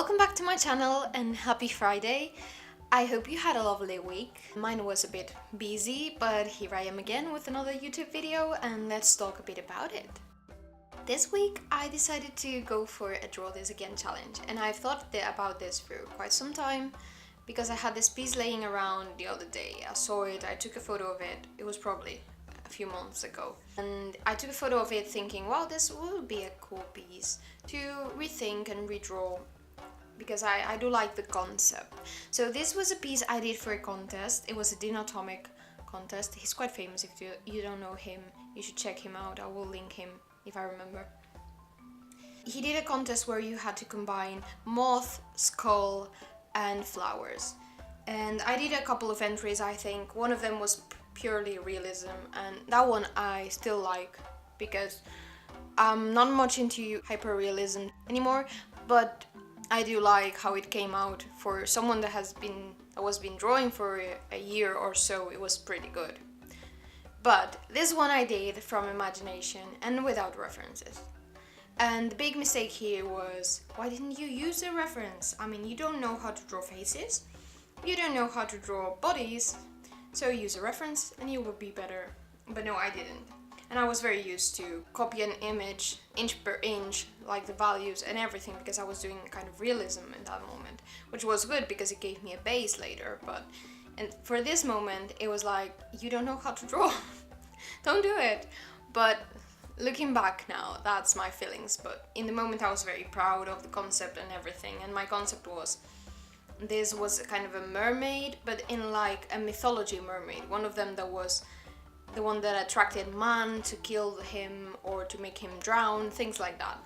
Welcome back to my channel and happy Friday. I hope you had a lovely week. Mine was a bit busy, but here I am again with another YouTube video and let's talk a bit about it. This week I decided to go for a Draw This Again challenge, and I've thought about this for quite some time because I had this piece laying around the other day. I saw it, I took a photo of it. It was probably a few months ago, and I took a photo of it thinking, wow, this will be a cool piece to rethink and redraw, because I do like the concept. So this was a piece I did for a contest. It was a Dinatomic contest. He's quite famous. If you don't know him, you should check him out. I will link him if I remember. He did a contest where you had to combine moth, skull and flowers, and I did a couple of entries. I think one of them was purely realism, and that one I still like because I'm not much into hyper-realism anymore, but I do like how it came out. For someone that was been drawing for a year or so, it was pretty good. But this one I did from imagination and without references. And the big mistake here was, why didn't you use a reference? I mean, you don't know how to draw faces, you don't know how to draw bodies, so use a reference and you will be better. But no, I didn't. And I was very used to copy an image inch per inch, like the values and everything, because I was doing kind of realism in that moment, which was good because it gave me a base later. And for this moment, it was like, you don't know how to draw. Don't do it. But looking back now, that's my feelings. But in the moment, I was very proud of the concept and everything. And my concept was, this was kind of a mermaid, but in like a mythology mermaid. One of them that was the one that attracted man to kill him or to make him drown, things like that.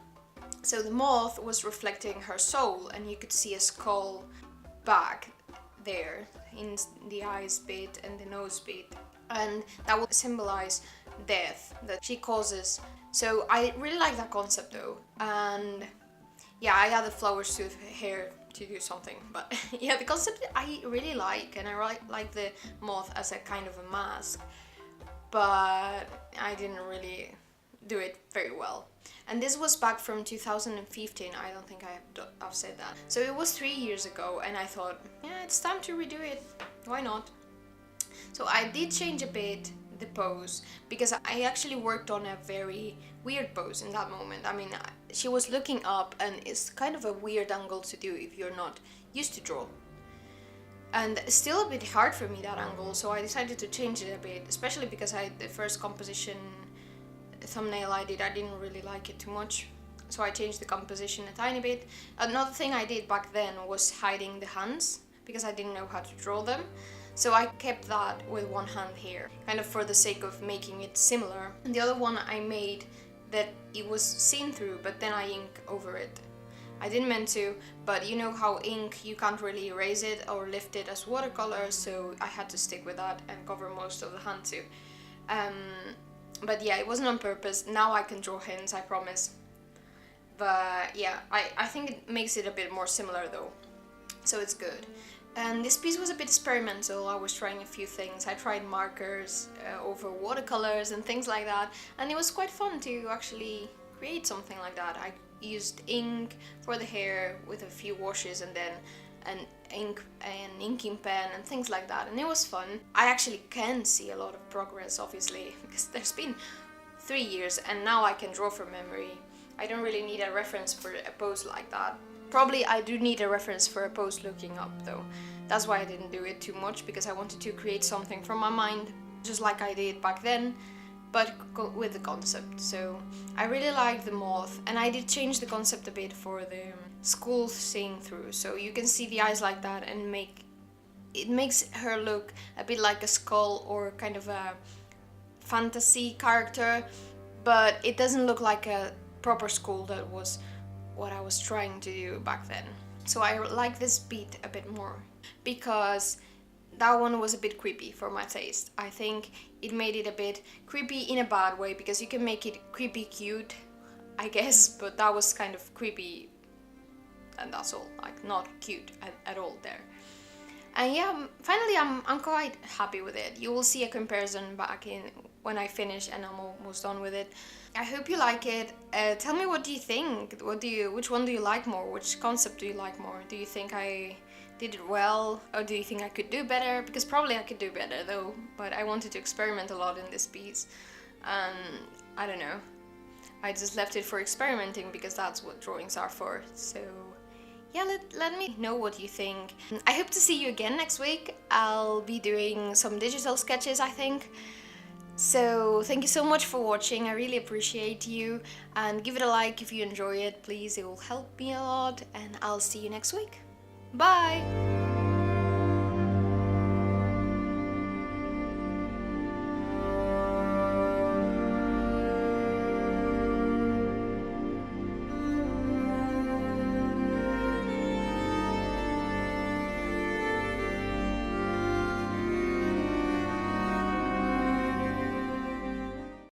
So the moth was reflecting her soul, and you could see a skull back there in the eyes bit and the nose bit, and that would symbolize death that she causes. So I really like that concept though, and yeah, I added flowers to the hair to do something, but yeah, the concept I really like, and I like the moth as a kind of a mask, but I didn't really do it very well. And this was back from 2015, I don't think I've said that. So it was 3 years ago, and I thought, yeah, it's time to redo it, why not? So I did change a bit the pose, because I actually worked on a very weird pose in that moment. I mean, she was looking up, and it's kind of a weird angle to do if you're not used to draw. And still a bit hard for me, that angle, so I decided to change it a bit, especially because the first composition thumbnail I didn't really like it too much, so I changed the composition a tiny bit. Another thing I did back then was hiding the hands, because I didn't know how to draw them, so I kept that with one hand here, kind of for the sake of making it similar. And the other one I made that it was seen through, but then I ink over it. I didn't mean to, but you know how ink, you can't really erase it or lift it as watercolor, so I had to stick with that and cover most of the hand too. But yeah, it wasn't on purpose. Now I can draw hands, I promise. But yeah, I think it makes it a bit more similar though, so it's good. And this piece was a bit experimental. I was trying a few things. I tried markers over watercolors and things like that, and it was quite fun to actually create something like that. I used ink for the hair with a few washes, and then an inking pen and things like that, and it was fun. I actually can see a lot of progress, obviously, because there's been 3 years and now I can draw from memory. I don't really need a reference for a pose like that. Probably I do need a reference for a pose looking up though. That's why I didn't do it too much, because I wanted to create something from my mind, just like I did back then, but with the concept. So I really like the moth, and I did change the concept a bit for the skull seeing through, so you can see the eyes like that, and it makes her look a bit like a skull or kind of a fantasy character, but it doesn't look like a proper skull. That was what I was trying to do back then. So I like this beat a bit more, because that one was a bit creepy for my taste. I think it made it a bit creepy in a bad way, because you can make it creepy cute, I guess, but that was kind of creepy, and that's all, like not cute at all there. And yeah, finally I'm quite happy with it. You will see a comparison back in when I finish and I'm almost done with it. I hope you like it. Tell me, what do you think? Which one do you like more? Which concept do you like more? Do you think I did it well, or do you think I could do better? Because probably I could do better though, but I wanted to experiment a lot in this piece. I don't know. I just left it for experimenting because that's what drawings are for. So yeah, let me know what you think. I hope to see you again next week. I'll be doing some digital sketches, I think. So thank you so much for watching. I really appreciate you, and give it a like if you enjoy it, please. It will help me a lot, and I'll see you next week. Bye!